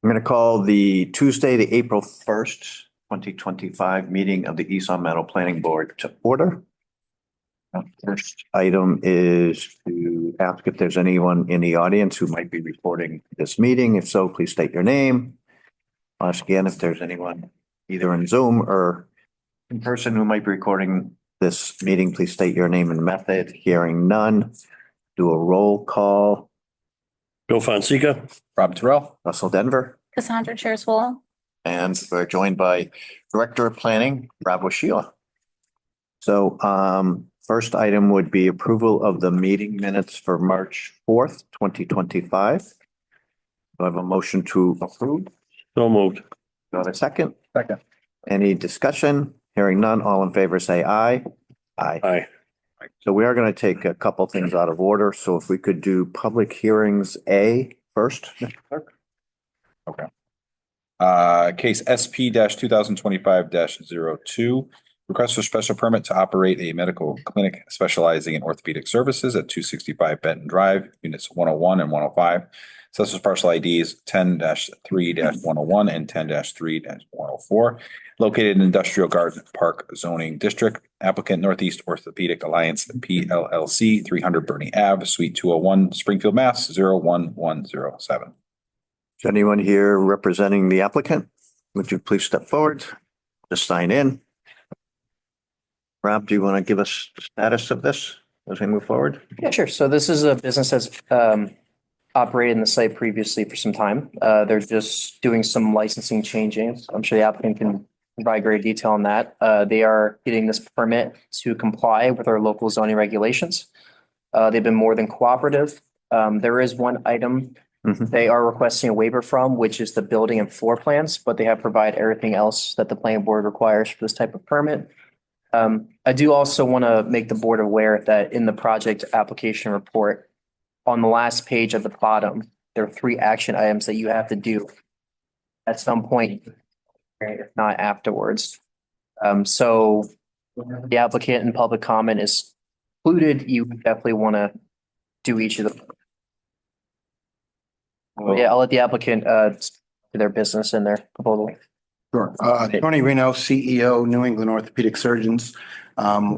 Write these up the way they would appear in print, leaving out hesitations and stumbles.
I'm going to call the Tuesday, the April 1st, 2025 meeting of the East Long Meadow Planning Board to order. First item is to ask if there's anyone in the audience who might be recording this meeting. If so, please state your name. I'll ask again if there's anyone either in Zoom or in person who might be recording this meeting. Please state your name and method. Hearing none, do a roll call. Bill Fonseca. Rob Terrell. Russell Denver. Cassandra Cherswell. And we're joined by Director of Planning, Rob Washila. So first item would be approval of the meeting minutes for March 4th, 2025. Do I have a motion to approve? So moved. Do I have a second? Second. Any discussion? Hearing none, all in favor say aye. Aye. So we are going to take a couple things out of order. So if we could do public hearings A first, Mr. Clerk. Okay. Case SP 2025-02. Request for special permit to operate a medical clinic specializing in orthopedic services at 265 Benton Drive, units 101 and 105. Assessors parcel IDs 10-3-101 and 10-3-104. Located in Industrial Garden Park Zoning District. Applicant Northeast Orthopedic Alliance PLLC, 300 Bernie Ave, Suite 201, Springfield, Mass. 01107. Is anyone here representing the applicant? Would you please step forward? Just sign in. Rob, do you want to give us the status of this as we move forward? Yeah, sure. So this is a business that's operated in the site previously for some time. They're just doing some licensing changes. I'm sure the applicant can provide great detail on that. They are getting this permit to comply with our local zoning regulations. They've been more than cooperative. There is one item they are requesting a waiver from, which is the building and floor plans, but they have provided everything else that the planning board requires for this type of permit. I do also want to make the board aware that in the project application report, on the last page at the bottom, there are 3 action items that you have to do at some point, if not afterwards. So the applicant and public comment is included. You definitely want to do each of them. Yeah, I'll let the applicant do their business and their proposal. Sure. Tony Reno, CEO, New England Orthopedic Surgeons.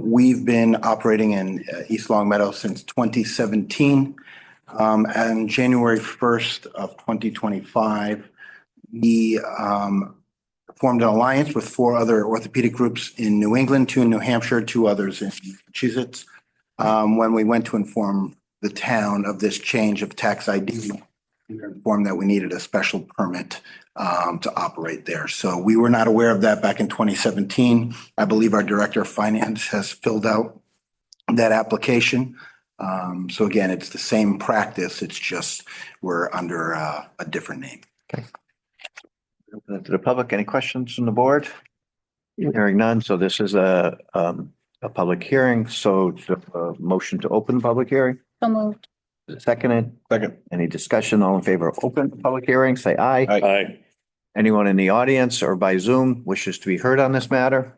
We've been operating in East Long Meadow since 2017. And January 1st of 2025, we formed an alliance with 4 other orthopedic groups in New England, 2 in New Hampshire, 2 others in Massachusetts. When we went to inform the town of this change of tax ID, we were informed that we needed a special permit to operate there. So we were not aware of that back in 2017. I believe our Director of Finance has filled out that application. So again, it's the same practice. It's just we're under a different name. Okay. To the public, any questions from the board? Hearing none. So this is a public hearing. So the motion to open the public hearing. So moved. Seconded. Second. Any discussion? All in favor of open public hearing, say aye. Aye. Anyone in the audience or by Zoom wishes to be heard on this matter?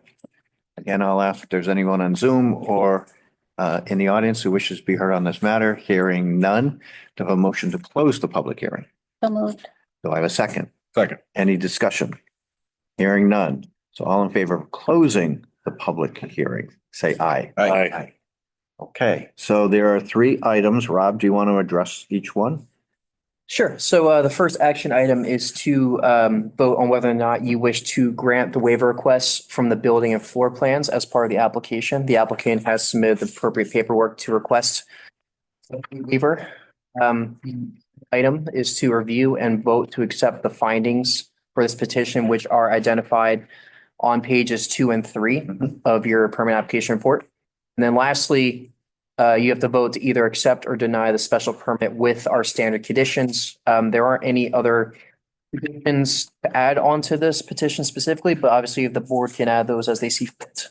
Again, I'll ask if there's anyone on Zoom or in the audience who wishes to be heard on this matter. Hearing none, to have a motion to close the public hearing. So moved. Do I have a second? Second. Any discussion? Hearing none. So all in favor of closing the public hearing, say aye. Aye. Okay, so there are 3 items. Rob, do you want to address each one? Sure. So the first action item is to vote on whether or not you wish to grant the waiver requests from the building and floor plans as part of the application. The applicant has submitted the appropriate paperwork to request the waiver. Item is to review and vote to accept the findings for this petition, which are identified on pages 2 and 3 of your permit application report. And then lastly, you have to vote to either accept or deny the special permit with our standard conditions. There aren't any other conditions to add on to this petition specifically, but obviously the board can add those as they see fit.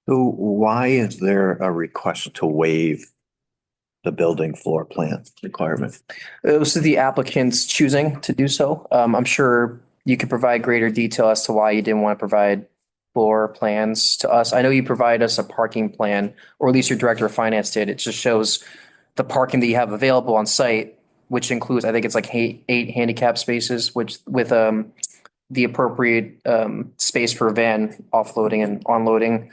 So why is there a request to waive the building floor plan requirement? This is the applicant's choosing to do so. I'm sure you could provide greater detail as to why you didn't want to provide floor plans to us. I know you provide us a parking plan, or at least your Director of Finance did. It just shows the parking that you have available on site. which includes, I think it's like eight handicap spaces, which with the appropriate space for van offloading and onloading.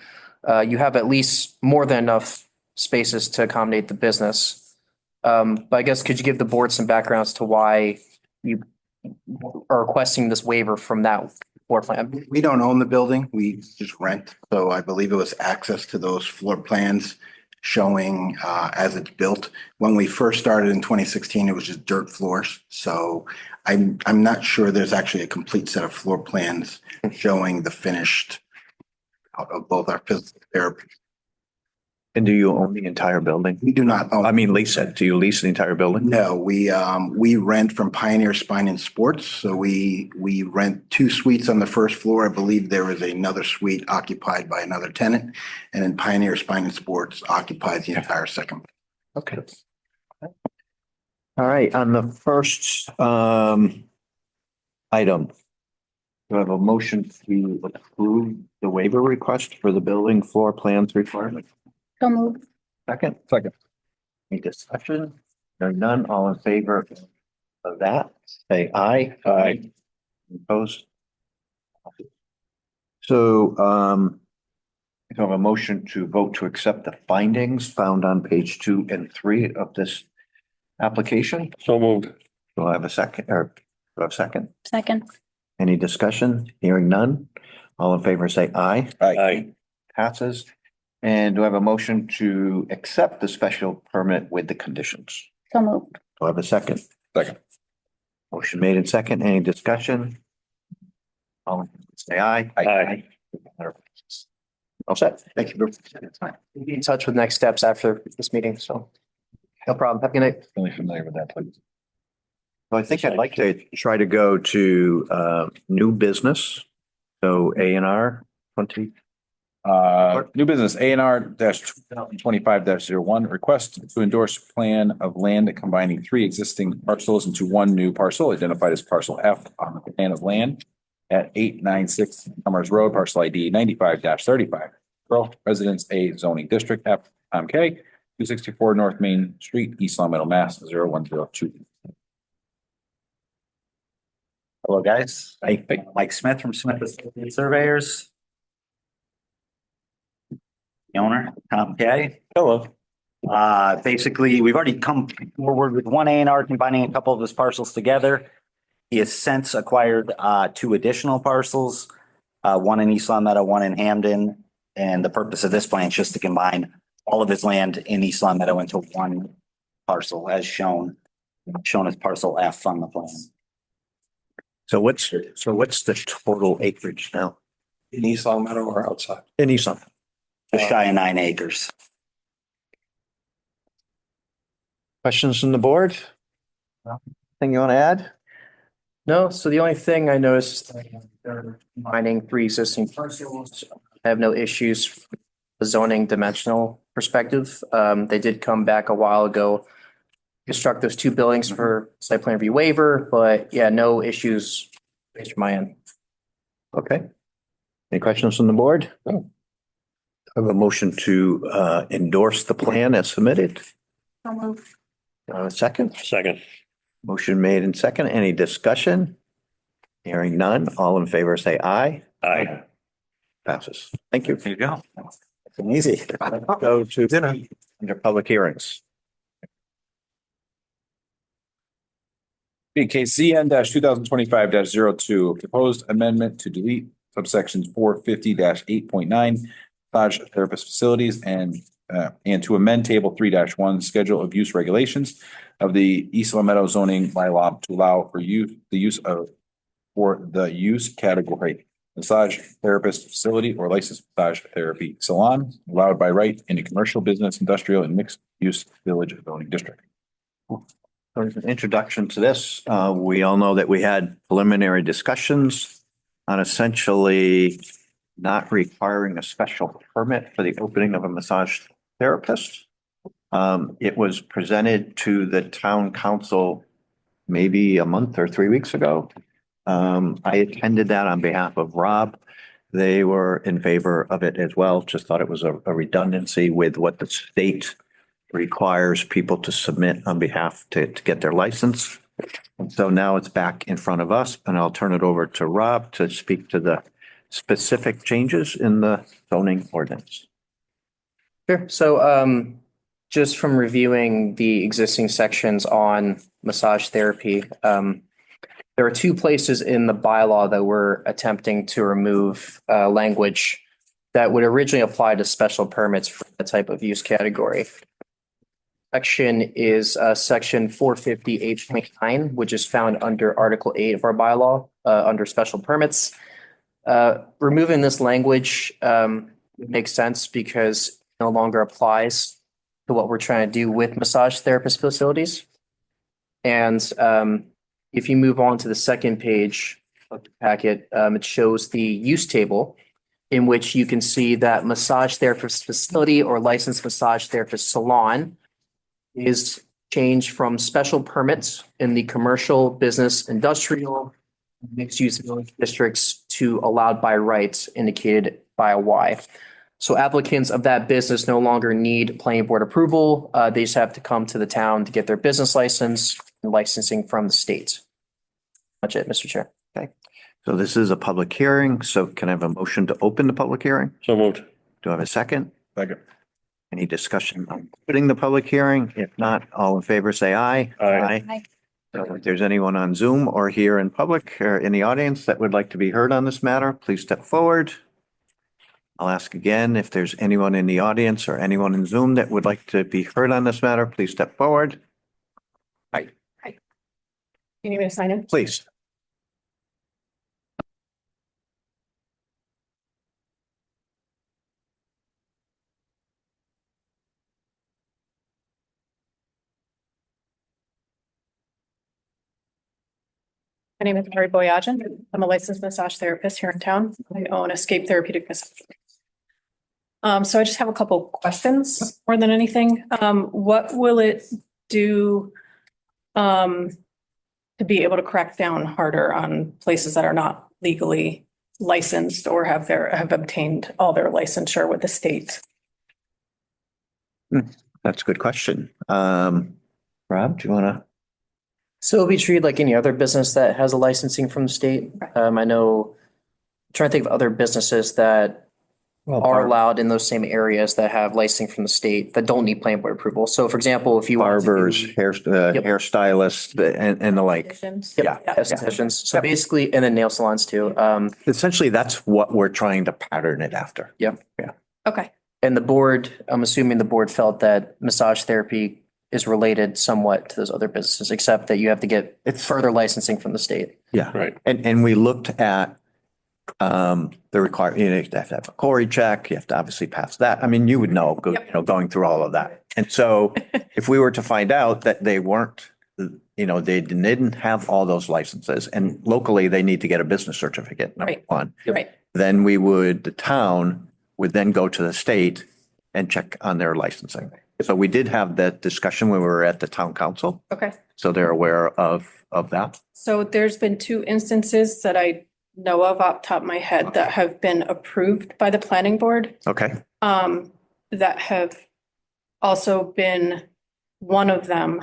You have at least more than enough spaces to accommodate the business. But I guess could you give the board some backgrounds to why you are requesting this waiver from that floor plan? We don't own the building. We just rent. So I believe it was access to those floor plans showing as it's built. When we first started in 2016, it was just dirt floors. So I'm not sure there's actually a complete set of floor plans showing the finished of both our physical therapy. And do you own the entire building? We do not own. I mean, lease it. Do you lease the entire building? No, we rent from Pioneer Spine and Sports. So we rent 2 suites on the first floor. I believe there is another suite occupied by another tenant. And then Pioneer Spine and Sports occupies the entire second. Okay. All right, on the first item, do I have a motion to approve the waiver request for the building floor plans requirement? So moved. Second, Second. any discussion? There none, all in favor of that, say aye. Aye. Opposed? So, I have a motion to vote to accept the findings found on page 2 and 3 of this application. So moved. Do I have a second, or do I have a second? Second. Any discussion? Hearing none. All in favor, say aye. Aye. Passes. And do I have a motion to accept the special permit with the conditions? So moved. Do I have a second? Second. Motion made in second. Any discussion? All in favor, say aye. Aye. All set. Thank you. We'll be in touch with next steps after this meeting, so no problem. Have a good night. Really familiar with that, please. So I think I'd like to try to go to new business. So A&R 20. New business A and R -2025-01, request to endorse plan of land combining 3 existing parcels into 1 new parcel identified as parcel F on the plan of land at 896 Summers Road, parcel ID 95-35. Borough Residence A zoning district F K 264 North Main Street, East Long Meadow, Mass. 0102. Hello, guys. Hey. Mike Smith from Smith Associates Surveyors. The owner, Tom Kay. Hello. Basically, we've already come forward with one A&R combining a couple of his parcels together. He has since acquired 2 additional parcels, one in East Long Meadow, one in Hamden. And the purpose of this plan is just to combine all of his land in East Long Meadow into 1 parcel as shown as parcel F on the plan. So what's the total acreage now? In East Long Meadow or outside? In East Long. Just shy of 9 acres. Questions from the board? Thing you want to add? No, so the only thing I noticed is that they're combining 3 existing parcels. I have no issues from the zoning dimensional perspective. They did come back a while ago, construct those 2 buildings for site plan review waiver, but yeah, no issues based from my end. Okay. Any questions from the board? No. I have a motion to endorse the plan as submitted. So moved. A second. Second. Motion made in second. Any discussion? Hearing none. All in favor, say aye. Aye. Passes. Thank you. There you go. It's an easy. Go to dinner under public hearings. BKCN 2025-02, proposed amendment to delete subsections 450-8.9 massage therapist facilities and to amend table 3-1 schedule of use regulations of the East Long Meadow zoning bylaw to allow for the use category massage therapist facility or licensed massage therapy salon allowed by right in a commercial, business, industrial, and mixed use village zoning district. There's an introduction to this. We all know that we had preliminary discussions on essentially not requiring a special permit for the opening of a massage therapist. It was presented to the town council maybe a month or 3 weeks ago. I attended that on behalf of Rob. They were in favor of it as well, just thought it was a redundancy with what the state requires people to submit on behalf to get their license. And so now it's back in front of us, and I'll turn it over to Rob to speak to the specific changes in the zoning ordinance. Sure. So just from reviewing the existing sections on massage therapy, there are two places in the bylaw that we're attempting to remove language that would originally apply to special permits for the type of use category. Section is section 450H.9, which is found under Article 8 of our bylaw under special permits. Removing this language makes sense because it no longer applies to what we're trying to do with massage therapist facilities. And if you move on to the second page of the packet, it shows the use table in which you can see that massage therapist facility or licensed massage therapist salon is changed from special permits in the commercial, business, industrial, mixed use village districts to allowed by rights indicated by a Y. So applicants of that business no longer need planning board approval. They just have to come to the town to get their business license and licensing from the state. That's it, Mr. Chair. So this is a public hearing. So can I have a motion to open the public hearing? So moved. Do I have a second? Second. Any discussion on opening the public hearing? If not, all in favor, say aye. Aye. Aye. So if there's anyone on Zoom or here in public or in the audience that would like to be heard on this matter, please step forward. I'll ask again, if there's anyone in the audience or anyone in Zoom that would like to be heard on this matter, please step forward. You need me to sign in? Please. My name is Mary Boyajan. I'm a licensed massage therapist here in town. I own Escape Therapeutic Massage. So I just have a couple questions more than anything. What will it do to be able to crack down harder on places that are not legally licensed or have obtained all their licensure with the state? That's a good question. Rob, do you want to? So it'll be treated like any other business that has a licensing from the state. I know, I'm trying to think of other businesses that are allowed in those same areas that have licensing from the state that don't need planning board approval. So for example, if you want to do- Barbers, hairstylists and the like. Conditions? Yeah. estheticians. So basically, and then nail salons too. Essentially, that's what we're trying to pattern it after. Okay, And the board, I'm assuming the board felt that massage therapy is related somewhat to those other businesses, except that you have to get It's further licensing from the state. Yeah. Right. And we looked at the requirement, you have to have a Cory check, you have to obviously pass that. I mean, you would know, going through all of that. And so if we were to find out that they weren't, they didn't have all those licenses and locally they need to get a business certificate, number Right. one, right. then the town would then go to the state and check on their licensing. So we did have that discussion when we were at the town council. Okay. So they're aware of that. So there's been two instances that I know of off the top of my head that have been approved by the planning board. Okay. That have also been, one of them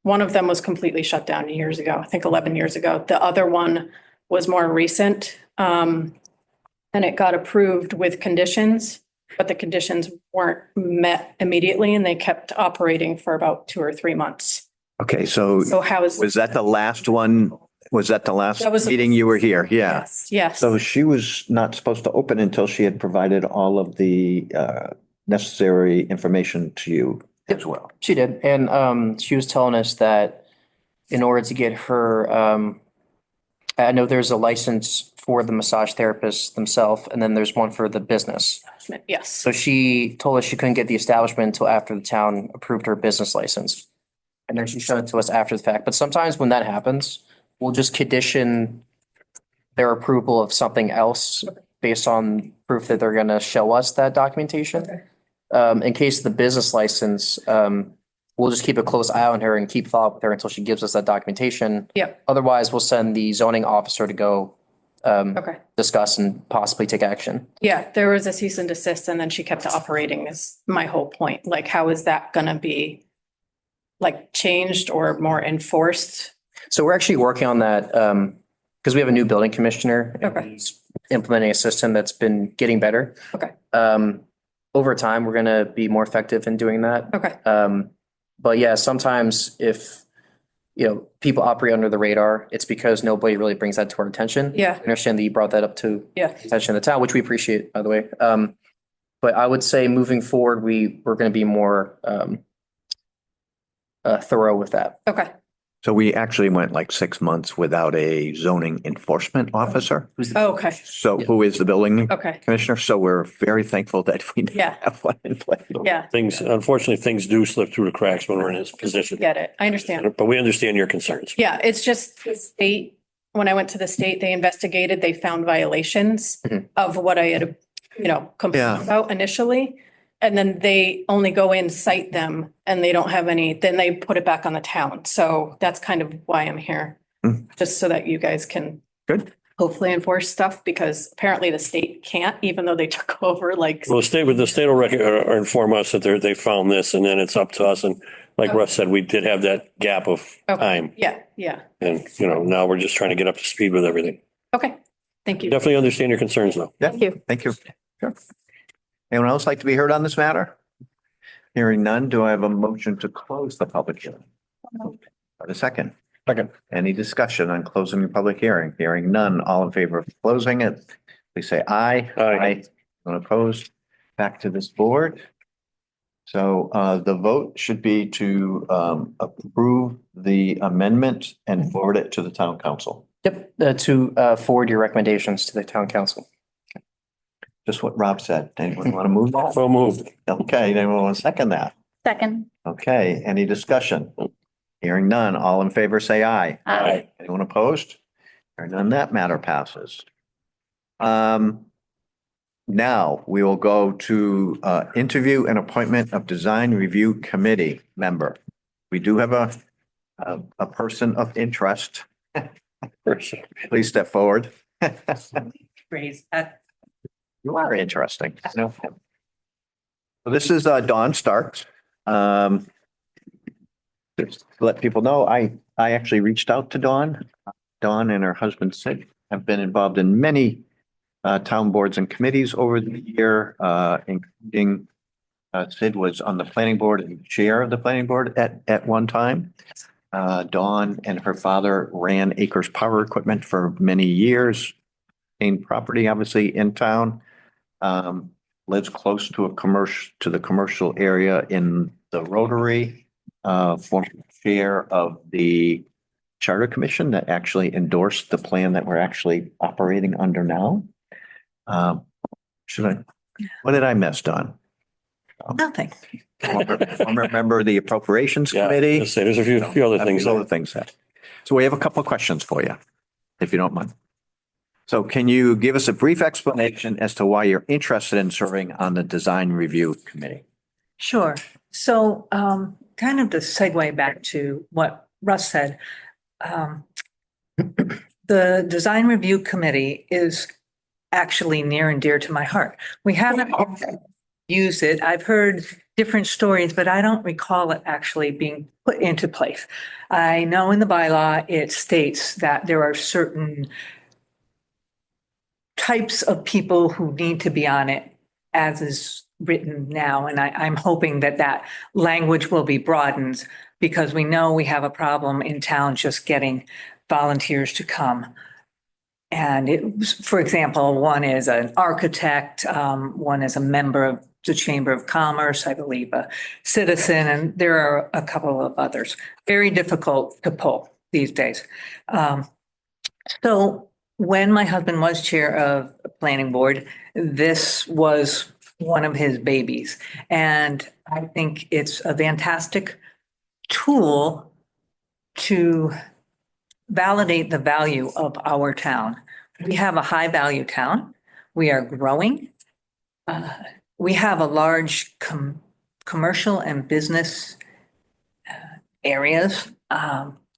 was completely shut down years ago, I think 11 years ago. The other one was more recent. And it got approved with conditions, but the conditions weren't met immediately and they kept operating for about 2 or 3 months. Okay. So So how is? was that the last one? Was that the last That was- meeting you were here? Yeah. Yes, yes. So she was not supposed to open until she had provided all of the necessary information to you as well. She did. And she was telling us that in order to get her, I know there's a license for the massage therapists themselves, and then there's one for the business. Yes. So she told us she couldn't get the establishment until after the town approved her business license. And then she showed it to us after the fact. But sometimes when that happens, we'll just condition their approval of something else based on proof that they're going to show us that documentation. In case of the business license, we'll just keep a close eye on her and keep follow up with her until she gives us that documentation. Yep. Otherwise, we'll send the zoning officer to go Okay. discuss and possibly take action. Yeah, there was a cease and desist and then she kept operating is my whole point. Like, how is that gonna be like changed or more enforced? So we're actually working on that, because we have a new building commissioner. and Okay. he's implementing a system that's been getting better. Okay. Over time, we're gonna be more effective in doing that. Okay, But yeah, sometimes if, people operate under the radar, it's because nobody really brings that to our attention. yeah, I understand that you brought that up to yeah, attention of the town, which we appreciate, by the way. But I would say moving forward, we're gonna be more thorough with that. okay. So we actually went like 6 months without a zoning enforcement officer. Okay, So who is the building okay, commissioner? So we're very thankful that we Yeah. have one in place. yeah, Unfortunately, things do slip through the cracks when we're in this position. get it. I understand. But we understand your concerns. Yeah, it's just the state, when I went to the state, they investigated, they found violations Mhm. of what I had, complained Yeah. about initially. And then they only go in, cite them, and they don't have any, then they put it back on the town. So that's kind of why I'm here. Mm. Just so that you guys can Good. hopefully enforce stuff, because apparently the state can't, even though they took over like. Well, the state will or inform us that they found this, and then it's up to us. And like Okay. Russ said, we did have that gap of Okay. time. Yeah, yeah. And, now we're just trying to get up to speed with everything. Okay, thank you. Definitely understand your concerns though. Yeah, Thank you. thank you. Sure. Anyone else like to be heard on this matter? Hearing none, do I have a motion to close the public hearing? A second. Second. Any discussion on closing the public hearing? Hearing none, all in favor of closing it, please say aye. Aye. Anyone opposed? Back to this board. So the vote should be to approve the amendment and forward it to the town council. Yep, to forward your recommendations to the town council. Just what Rob said. Anyone want to move that? So moved. Okay, anyone want to second that? Second. Okay, any discussion? Hearing none, all in favor, say aye. Aye. Anyone opposed? Hearing none, that matter passes. Now we will go to interview and appointment of design review committee member. We do have a person of interest. Please step forward. Raise that. You are interesting. No. So this is Dawn Starks. Just to let people know, I actually reached out to Dawn. Dawn and her husband Sid have been involved in many town boards and committees over the year, including Sid was on the planning board and chair of the planning board at one time. Dawn and her father ran Acres Power Equipment for many years. In property, obviously in town. Lives close to the commercial area in the Rotary. Former chair of the Charter Commission that actually endorsed the plan that we're actually operating under now. What did I miss, Don? Nothing. Former member of the Appropriations Yeah, Committee. let's say there's a few other things. Other things. So we have a couple of questions for you, if you don't mind. So can you give us a brief explanation as to why you're interested in serving on the Design Review Committee? Sure. So kind of to segue back to what Russ said, the Design Review Committee is actually near and dear to my heart. We haven't used it. I've heard different stories, but I don't recall it actually being put into place. I know in the bylaw, it states that there are certain types of people who need to be on it as is written now. And I'm hoping that that language will be broadened because we know we have a problem in town just getting volunteers to come. And it was, for example, one is an architect, one is a member of the Chamber of Commerce, I believe, a citizen, and there are a couple of others. Very difficult to pull these days. So when my husband was chair of the planning board, this was one of his babies. And I think it's a fantastic tool to validate the value of our town. We have a high value town. We are growing. We have a large commercial and business areas.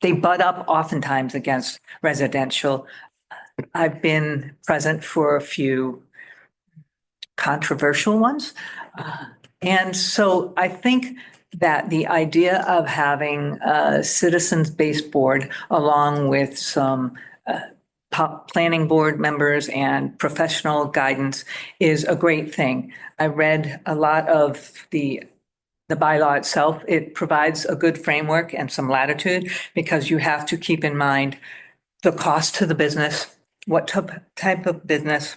They butt up oftentimes against residential. I've been present for a few controversial ones. And so I think that the idea of having a citizens-based board along with some planning board members and professional guidance is a great thing. I read a lot of the bylaw itself. It provides a good framework and some latitude because you have to keep in mind the cost to the business, what type of business,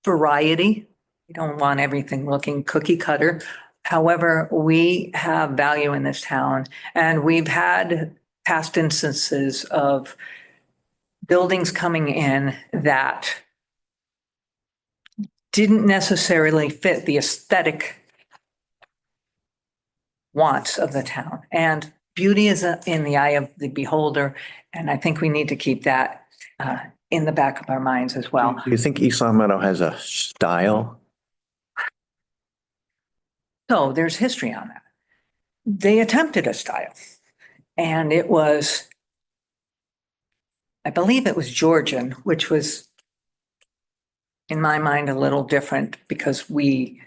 variety. You don't want everything looking cookie cutter. However, we have value in this town, and we've had past instances of buildings coming in that didn't necessarily fit the aesthetic wants of the town. And beauty is in the eye of the beholder, and I think we need to keep that in the back of our minds as well. Do you think East Long Meadow has a style? So there's history on that. They attempted a style, and it was, I believe it was Georgian, which was, in my mind, a little different because we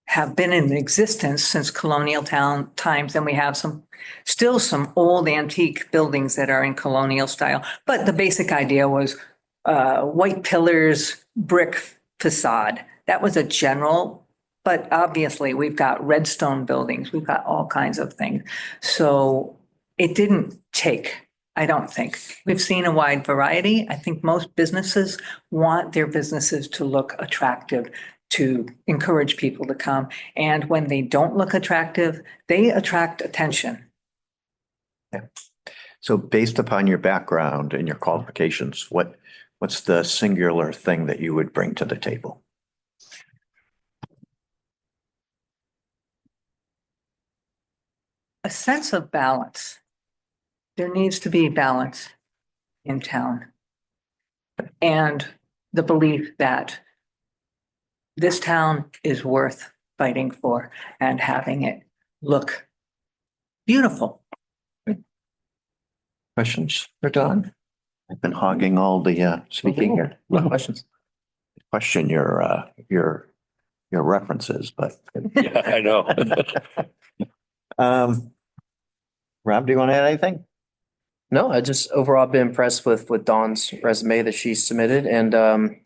have been in existence since colonial times, and we have still some old antique buildings that are in colonial style. But the basic idea was white pillars, brick facade. That was a general. But obviously, we've got red stone buildings. We've got all kinds of things. So it didn't take, I don't think. We've seen a wide variety. I think most businesses want their businesses to look attractive, to encourage people to come. And when they don't look attractive, they attract attention. So based upon your background and your qualifications, what's the singular thing that you would bring to the table? A sense of balance. There needs to be balance in town. And the belief that this town is worth fighting for and having it look beautiful. Questions for Don? I've been hogging all the speaking here. No questions. Question your references, but. Yeah, I know. Rob, do you want to add anything? No, I just overall been impressed with Dawn's resume that she submitted and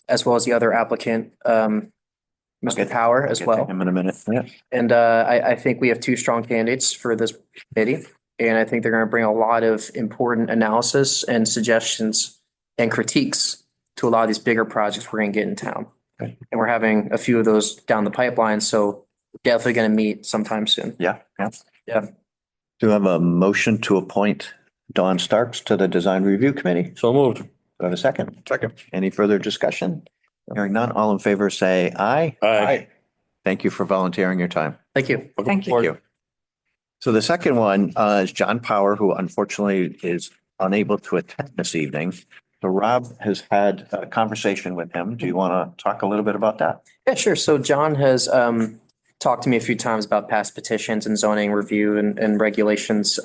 as well as the other applicant, Mr. Power as Get to well. him in a minute. Yeah. And I think we have two strong candidates for this committee. And I think they're going to bring a lot of important analysis and suggestions and critiques to a lot of these bigger projects we're going to get in town. Okay. And we're having a few of those down the pipeline. So definitely going to meet sometime soon. Yeah. Yeah. Do you have a motion to appoint Dawn Starks to the Design Review Committee? So moved. Do I have a second? Second. Any further discussion? Hearing none, all in favor, say aye. Aye. Thank you for volunteering your time. Thank you. Thank you. Thank you. So the second one is John Power, who unfortunately is unable to attend this evening. So Rob has had a conversation with him. Do you want to talk a little bit about that? Yeah, sure. So John has talked to me a few times about past petitions and zoning review and regulations.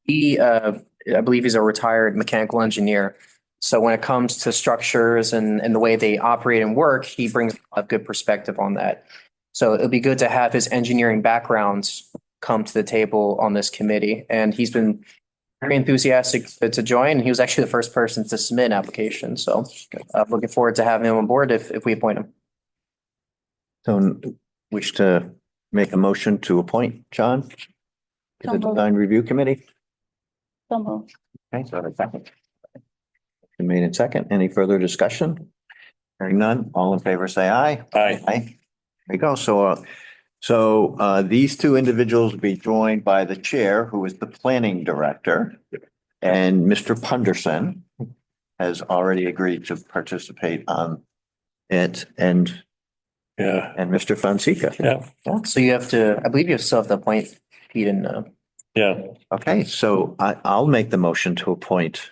He, I believe he's a retired mechanical engineer. So when it comes to structures and the way they operate and work, he brings a good perspective on that. So it'll be good to have his engineering backgrounds come to the table on this committee. And he's been very enthusiastic to join. He was actually the first person to submit an application. So looking forward to having him on board if we appoint him. So wish to make a motion to appoint John to the Design Review Committee? Okay, so a second. Been made in second. Any further discussion? Hearing none, all in favor, say aye. Aye. Aye. There you go. So these two individuals will be joined by the chair, who is the planning director. And Mr. Punderson has already agreed to participate on it and Yeah. Mr. Fonseca. Yeah. So you have to, I believe you still have to appoint Pete and Yeah. Okay, so I'll make the motion to appoint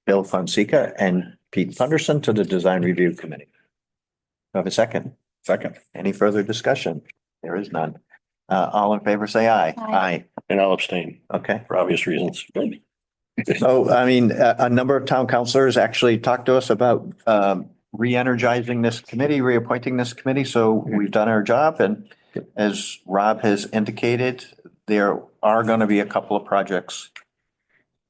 Bill Fonseca and Pete Punderson to the Design Review Committee. Do I have a second? Second. Any further discussion? There is none. All in favor, say aye. Aye. And I'll abstain Okay, for obvious reasons. So, I mean, a number of town councilors actually talked to us about re-energizing this committee, reappointing this committee. So we've done our job. And as Rob has indicated, there are going to be a couple of projects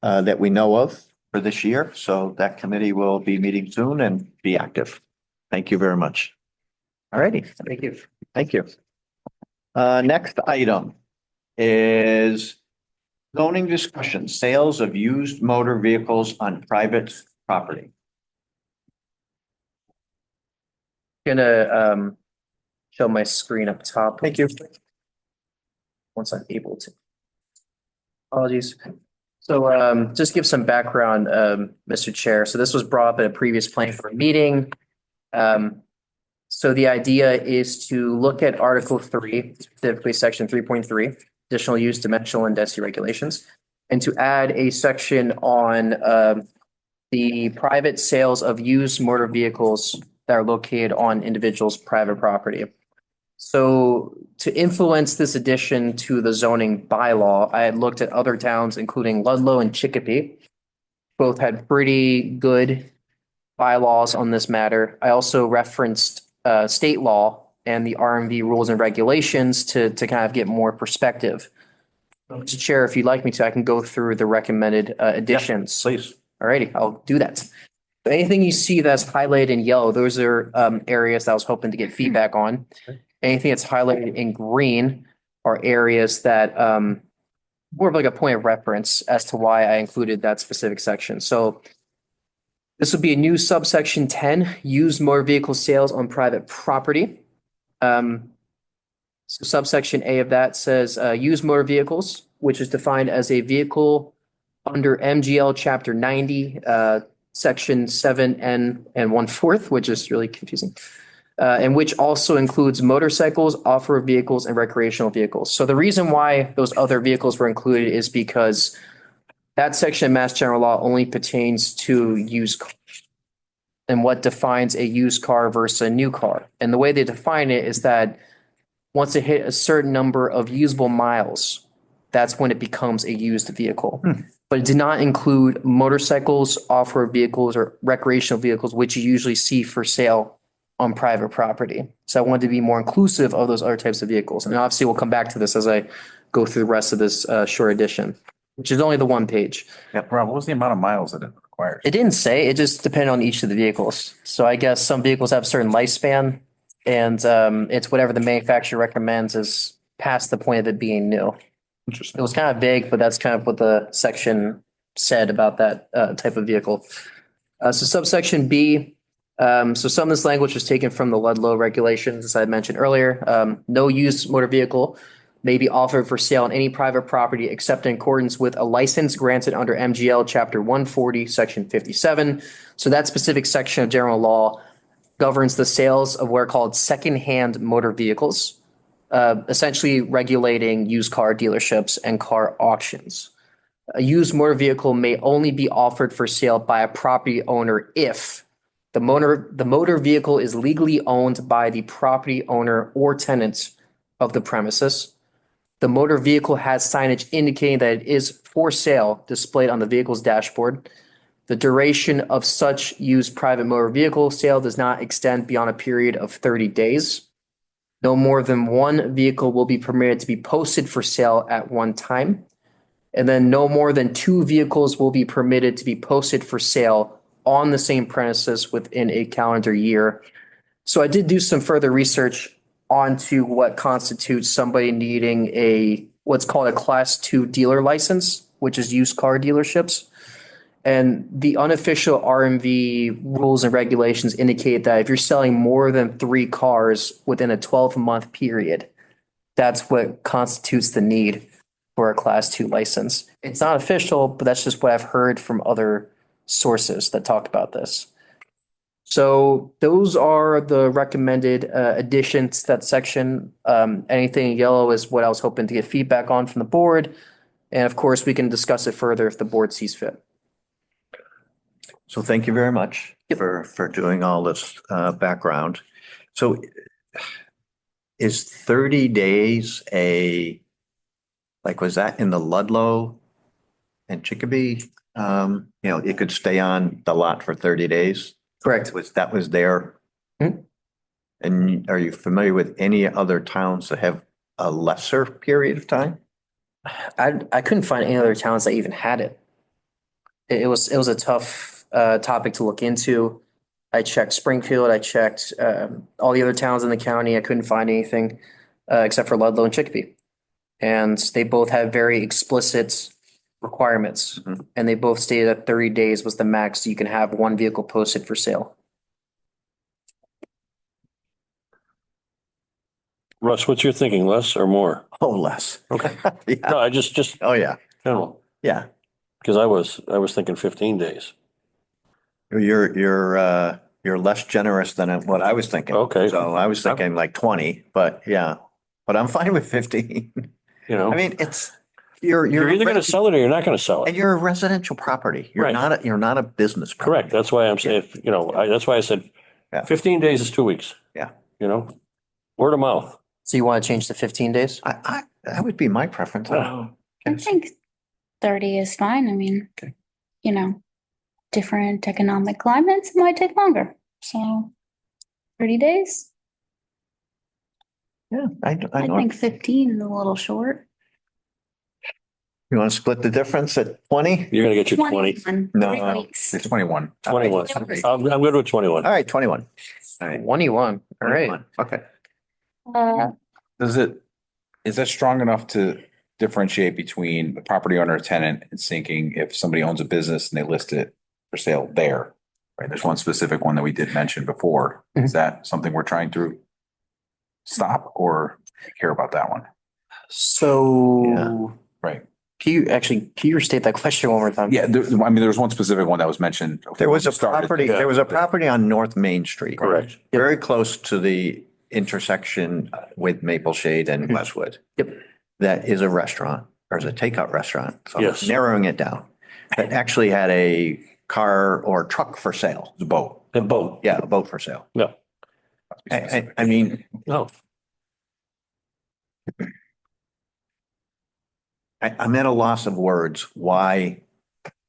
that we know of for this year. So that committee will be meeting soon and be active. Thank you very much. All righty. Thank you. Thank you. Next item is zoning discussion, sales of used motor vehicles on private property. Gonna show my screen up top. Thank you. Once I'm able to. Apologies. So just give some background, Mr. Chair. So this was brought up at a previous planning board meeting. So the idea is to look at Article 3, specifically Section 3.3, additional use, dimensional and density regulations, and to add a section on the private sales of used motor vehicles that are located on individuals' private property. So to influence this addition to the zoning bylaw, I had looked at other towns, including Ludlow and Chicopee. Both had pretty good bylaws on this matter. I also referenced state law and the RMV rules and regulations to kind of get more perspective. Mr. Chair, if you'd like me to, I can go through the recommended additions. Please. All righty, I'll do that. Anything you see that's highlighted in yellow, those are areas that I was hoping to get feedback on. Anything that's highlighted in green are areas that more of like a point of reference as to why I included that specific section. So this would be a new subsection 10, used motor vehicle sales on private property. So subsection A of that says used motor vehicles, which is defined as a vehicle under MGL Chapter 90, Section 7N and 1/4, which is really confusing. And which also includes motorcycles, off-road vehicles, and recreational vehicles. So the reason why those other vehicles were included is because that section of Mass General Law only pertains to used cars and what defines a used car versus a new car. And the way they define it is that once it hit a certain number of usable miles, that's when it becomes a used vehicle. But it did not include motorcycles, off-road vehicles, or recreational vehicles, which you usually see for sale on private property. So I wanted to be more inclusive of those other types of vehicles. And obviously we'll come back to this as I go through the rest of this short edition, which is only the one page. Yeah, Rob, what was the amount of miles that it requires? It didn't say, it just depended on each of the vehicles. So I guess some vehicles have a certain lifespan and it's whatever the manufacturer recommends is past the point of it being new. It Interesting. was kind of vague, but that's kind of what the section said about that type of vehicle. So subsection B, so some of this language was taken from the Ludlow regulations, as I mentioned earlier. No used motor vehicle may be offered for sale on any private property except in accordance with a license granted under MGL Chapter 140, Section 57. So that specific section of general law governs the sales of what are called secondhand motor vehicles, essentially regulating used car dealerships and car auctions. A used motor vehicle may only be offered for sale by a property owner if the motor vehicle is legally owned by the property owner or tenants of the premises. The motor vehicle has signage indicating that it is for sale displayed on the vehicle's dashboard. The duration of such used private motor vehicle sale does not extend beyond a period of 30 days. No more than one vehicle will be permitted to be posted for sale at one time. And then no more than two vehicles will be permitted to be posted for sale on the same premises within a calendar year. So I did do some further research onto what constitutes somebody needing what's called a Class 2 dealer license, which is used car dealerships. And the unofficial RMV rules and regulations indicate that if you're selling more than 3 cars within a 12-month period, that's what constitutes the need for a Class 2 license. It's not official, but that's just what I've heard from other sources that talk about this. So those are the recommended additions to that section. Anything in yellow is what I was hoping to get feedback on from the board. And of course, we can discuss it further if the board sees fit. So thank you very much for doing all this background. So is 30 days was that in the Ludlow and Chicopee it could stay on the lot for 30 days. Correct. That was there. Hmm. And are you familiar with any other towns that have a lesser period of time? I couldn't find any other towns that even had it. It was a tough topic to look into. I checked Springfield, I checked all the other towns in the county. I couldn't find anything except for Ludlow and Chicopee. And they both have very explicit requirements. Mhm. And they both stated that 30 days was the max you can have one vehicle posted for sale. Russ, what's your thinking, less or more? Oh, less. Okay. Yeah. No, I just, Oh, yeah. because Yeah. I was thinking 15 days. You're less generous than what I was thinking. Okay. So I was thinking like 20, but yeah, but I'm fine with 15. You know, I mean, you're you're either going to sell it or you're not going to sell and it. you're a residential property. You're Right. you're not a business. Correct. property. That's why I'm saying, that's why I said Yeah. 15 days is 2 weeks. Yeah. Word of mouth. So you want to change to 15 days? That would be my preference. Yeah. I think 30 is fine. I mean, Okay. Different economic climates might take longer. So 30 days? Yeah, I I know. think 15 is a little short. You want to split the difference at 20? You're going to get your 20. 21, No. 3 weeks. It's 21. 21. I'm good with 21. All right, 21. All right. 21. All right. 21. Okay. Is that strong enough to differentiate between the property owner or tenant and thinking if somebody owns a business and they list it for sale there? Right, there's one specific one that we did mention before. Is that something we're trying to stop or care about that one? So. Yeah. Right. Can you restate that question one more time? Yeah, there was one specific one that was mentioned. There was a Started. property, Yeah. there was a property on North Main Street. Correct. Very close to the intersection with Maple Shade and Mhm. Westwood. Yep. That is a restaurant, or is a takeout restaurant. So I'm Yes. narrowing it down. That actually had a car or truck for sale. The boat. A boat. Yeah, a boat for sale. No. I mean, No. I'm at a loss of words why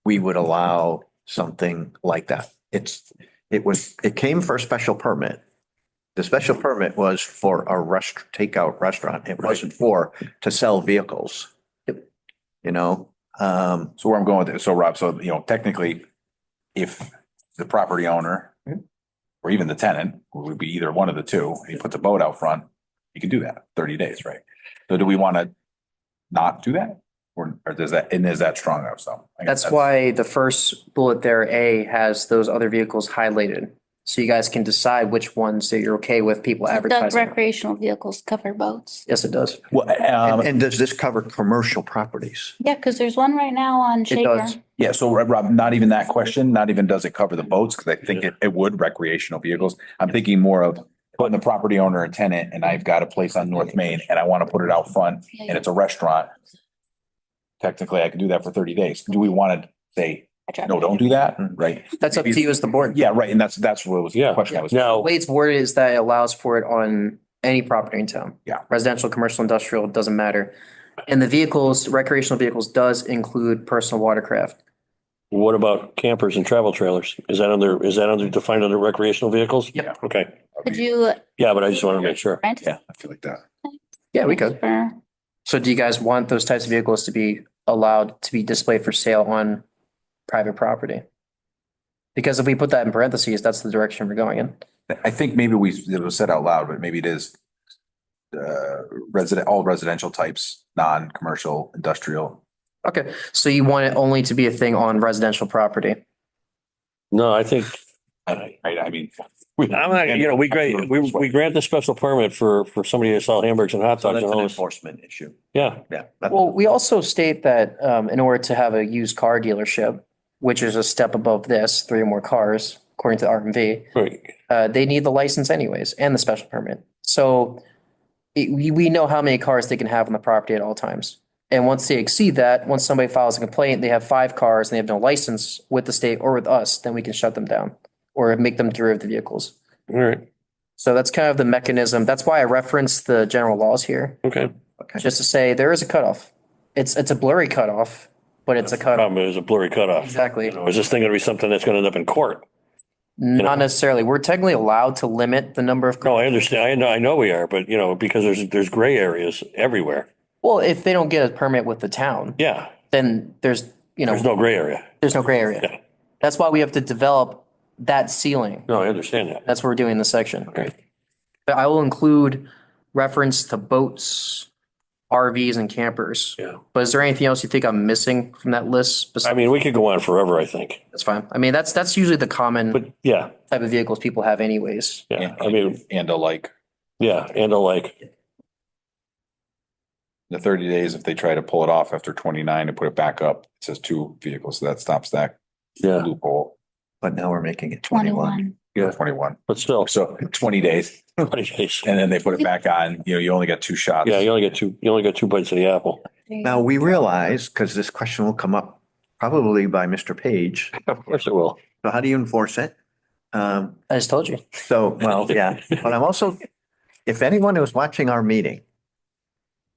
we would allow something like that. It came for a special permit. The special permit was for a takeout restaurant. It wasn't to sell vehicles. Yep. So where I'm going with it, so Rob, technically, if the property owner or even the tenant, would be either one of the two, he puts a boat out front, you can do that 30 days, right? So do we want to not do that? Or is that strong enough? So I guess That's why the first bullet there, A, has those other vehicles highlighted. So you guys can decide which ones that you're okay with people Does advertising. recreational vehicles cover boats? Yes, it does. Well, and does this cover commercial properties? Yeah, because there's one right now on Shaker. does. yeah, so Rob, not even that question, not even does it cover the boats, because I think it would recreational vehicles. I'm thinking more of putting the property owner and tenant, and I've got a place on North Main and I want to put it out front and it's a restaurant. Technically, I can do that for 30 days. Do we want to say, no, don't do that? Right? That's up to you as the board. Yeah, right. And that's what was the Yeah. question I was. The Now, way it's worded is that it allows for it on any property in town. Yeah. Residential, commercial, industrial, it doesn't matter. And the vehicles, recreational vehicles does include personal watercraft. what about campers and travel trailers? Is that defined under recreational vehicles? Yeah. Okay. Could you Yeah, but I just want to make sure. rent? Yeah, I feel like that. Yeah, we could. For- So do you guys want those types of vehicles to be allowed to be displayed for sale on private property? Because if we put that in parentheses, that's the direction we're going in. I think maybe it was said out loud, but maybe it is all residential types, non-commercial, industrial. Okay, so you want it only to be a thing on residential property? No, I think, I mean. I'm not, we grant the special permit for somebody to sell hamburgers and hot So dogs that's and an all this. enforcement issue. Yeah. Yeah. Well, we also state that in order to have a used car dealership, which is a step above this, 3 or more cars, according to RMV, Right. they need the license anyways and the special permit. So we know how many cars they can have on the property at all times. And once they exceed that, once somebody files a complaint, they have 5 cars and they have no license with the state or with us, then we can shut them down or make them derivative vehicles. All right. So that's kind of the mechanism. That's why I referenced the general laws here, Okay. just to say there is a cutoff. It's a blurry cutoff, but it's a cut. Problem is a blurry cutoff. Exactly. You know, is this thing gonna be something that's gonna end up in court? Not necessarily. We're technically allowed to limit the number of. No, I understand. I know we are, but you know, because there's gray areas everywhere. Well, if they don't get a permit with the town, Yeah, then there's no gray area. there's no gray area. Yeah. That's why we have to develop that ceiling. No, I understand that. That's what we're doing in this section. Okay. But I will include reference to boats, RVs and campers. Yeah. But is there anything else you think I'm missing from that list? I mean, we could go on forever, I think, That's fine. I mean, that's usually the common but yeah, type of vehicles people have anyways. yeah. I mean, And alike, yeah, and like, the 30 days, if they try to pull it off after 29 and put it back up, it says 2 vehicles, so that stops that yeah, loophole. But now we're making it 21. 21. Yeah. 21. but still, So 20 days, 20 days. and then they put it back on, you only got 2 shots. Yeah, you only got two bites of the apple. Now, we realize, because this question will come up probably by Mr. Page, Of course it will. so how do you enforce it? I just told you. So, well, yeah, but I'm also, if anyone was watching our meeting,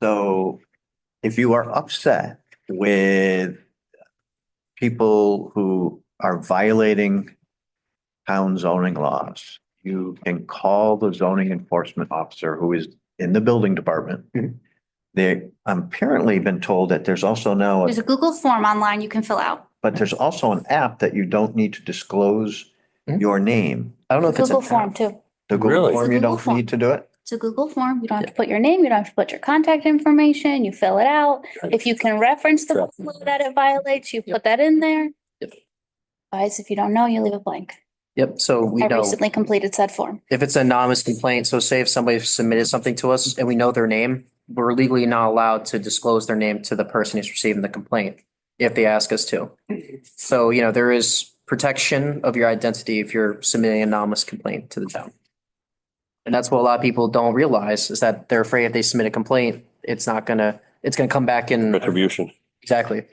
so if you are upset with people who are violating town zoning laws, you can call the zoning enforcement officer who is in the building department. I'm apparently been told that there's also now, There's a Google form online you can fill out. but there's also an app that you don't need to disclose Mhm. your name. I don't know if it's Google an form app. too. The Google Really? form, you Google don't form. need to do it? It's a Google form. You don't have to put your name. You don't have to put your contact information. You fill it out. If you can reference the law that it violates, you put that in there. Yep. Guys, if you don't know, you leave it blank. Yep. So we I know recently completed said form. if it's an anonymous complaint, so say if somebody submitted something to us and we know their name, we're legally not allowed to disclose their name to the person who's receiving the complaint if they ask us to. So, there is protection of your identity if you're submitting an anonymous complaint to the town. And that's what a lot of people don't realize is that they're afraid if they submit a complaint, it's gonna come back in. Retribution. Exactly.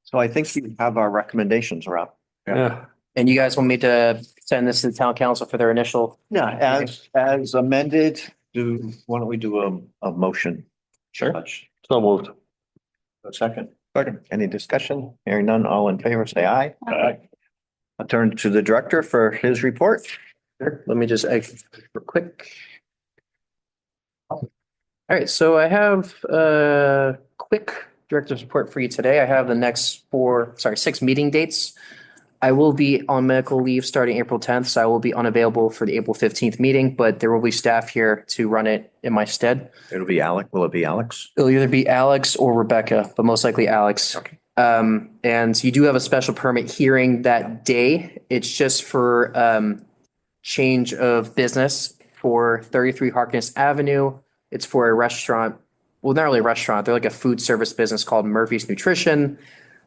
So I think you have our recommendations, Rob. Yeah. And you guys want me to send this to the town council for their initial? Yeah, as amended, why don't we do a motion? Sure. So moved. A second. Second. Any discussion? Hearing none, all in favor, say aye. Aye. I'll turn to the director for his report. Let me just, real quick. All right, so I have a quick director's report for you today. I have the next 6 meeting dates. I will be on medical leave starting April 10th, so I will be unavailable for the April 15th meeting, but there will be staff here to run it in my stead. It'll be Alec. Will it be Alex? It'll either be Alex or Rebecca, but most likely Alex. Okay. And you do have a special permit hearing that day. It's just for change of business for 33 Harkness Avenue. It's for a restaurant. Well, not really a restaurant. They're like a food service business called Murphy's Nutrition.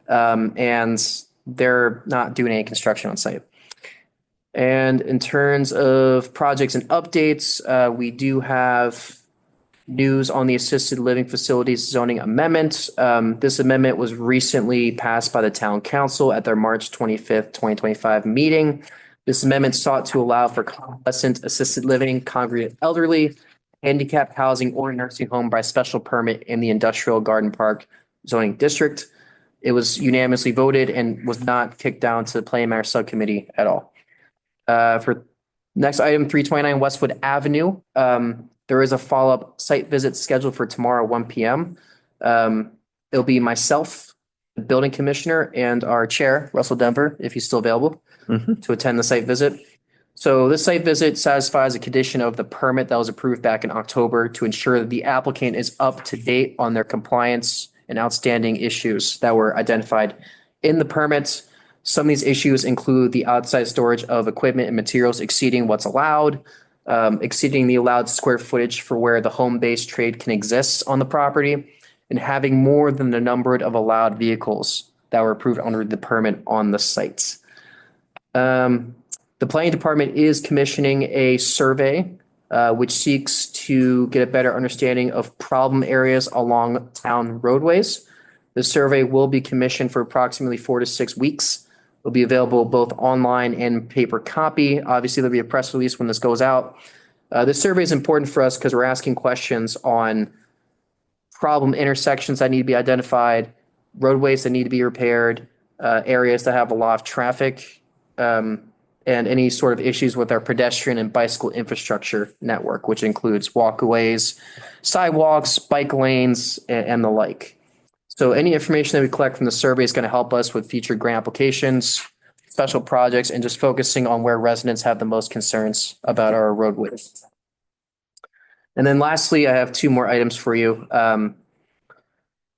And they're not doing any construction on site. And in terms of projects and updates, we do have news on the assisted living facilities zoning amendment. This amendment was recently passed by the town council at their March 25th, 2025 meeting. This amendment sought to allow for convalescent assisted living, congregate elderly, handicapped housing, or nursing home by special permit in the industrial garden park zoning district. It was unanimously voted and was not kicked down to the planning matter subcommittee at all. For next item, 329 Westwood Avenue, there is a follow-up site visit scheduled for tomorrow, 1 p.m. It'll be myself, the building commissioner, and our chair, Russell Denver, if he's still available, to attend the site visit. So this site visit satisfies a condition of the permit that was approved back in October to ensure that the applicant is up to date on their compliance and outstanding issues that were identified in the permits. Some of these issues include the outside storage of equipment and materials exceeding what's allowed, exceeding the allowed square footage for where the home-based trade can exist on the property, and having more than the number of allowed vehicles that were approved under the permit on the site. The planning department is commissioning a survey which seeks to get a better understanding of problem areas along town roadways. The survey will be commissioned for approximately 4 to 6 weeks. It'll be available both online and paper copy. Obviously, there'll be a press release when this goes out. This survey is important for us because we're asking questions on problem intersections that need to be identified, roadways that need to be repaired, areas that have a lot of traffic, and any sort of issues with our pedestrian and bicycle infrastructure network, which includes walkways, sidewalks, bike lanes, and the like. So any information that we collect from the survey is going to help us with future grant applications, special projects, and just focusing on where residents have the most concerns about our roadways. And then lastly, I have two more items for you.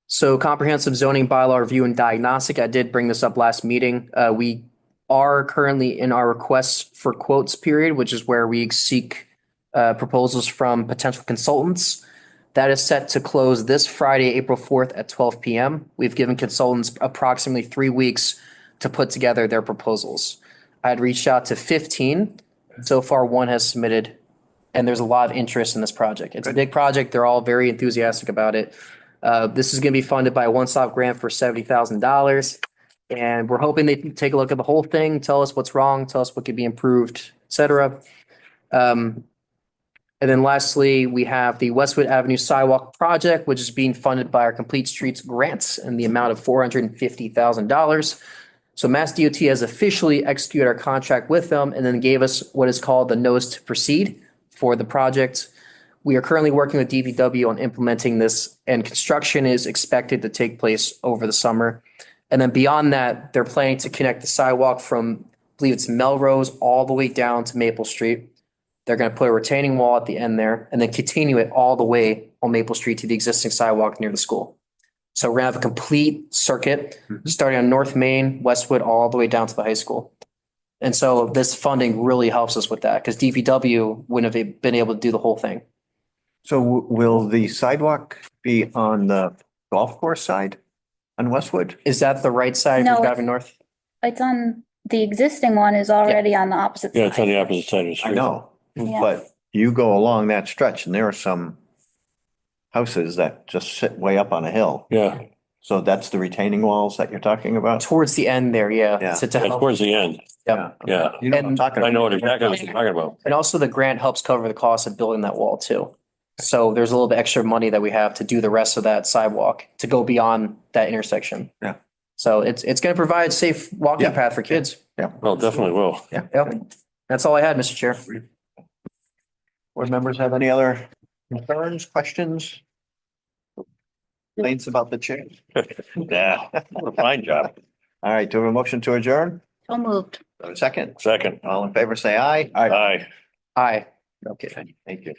So comprehensive zoning bylaw review and diagnostic, I did bring this up last meeting. We are currently in our requests for quotes period, which is where we seek proposals from potential consultants. That is set to close this Friday, April 4th at 12 p.m. We've given consultants approximately 3 weeks to put together their proposals. I had reached out to 15. So far, one has submitted, and there's a lot of interest in this project. It's a big project. They're all very enthusiastic about it. This is going to be funded by a one-stop grant for $70,000. And we're hoping they take a look at the whole thing, tell us what's wrong, tell us what could be improved, et cetera. And then lastly, we have the Westwood Avenue Sidewalk Project, which is being funded by our Complete Streets grants in the amount of $450,000. So Mass DOT has officially executed our contract with them and then gave us what is called the notice to proceed for the project. We are currently working with DPW on implementing this, and construction is expected to take place over the summer. And then beyond that, they're planning to connect the sidewalk from, I believe it's Melrose, all the way down to Maple Street. They're going to put a retaining wall at the end there and then continue it all the way on Maple Street to the existing sidewalk near the school. So we're going to have a complete circuit starting on North Main, Westwood, all the way down to the high school. And so this funding really helps us with that because DPW wouldn't have been able to do the whole thing. So will the sidewalk be on the golf course side on Westwood? Is that the right side if No, you're driving north? It's on, the existing one is already on the opposite side. Yeah, it's on the opposite side of the I street. know, Yeah. but you go along that stretch and there are some houses that just sit way up on a hill. Yeah, So that's the retaining walls that you're talking about? Towards the end there, yeah. Yeah. So to that's help, towards the end. yeah. Yeah, You know what I'm And- talking about? I know exactly what you're talking about. And also the grant helps cover the cost of building that wall too. So there's a little bit extra money that we have to do the rest of that sidewalk to go beyond that intersection. Yeah. So it's going to provide safe walking Yeah. path for kids. Well, definitely will. Yep. That's all I had, Mr. Chair. Board members have any other concerns, questions? Complaints about the chair? Yeah, what a fine job. All right, do we have a motion to adjourn? So moved. Second, Second. all in favor, say aye. Aye. Aye. Okay, thank you.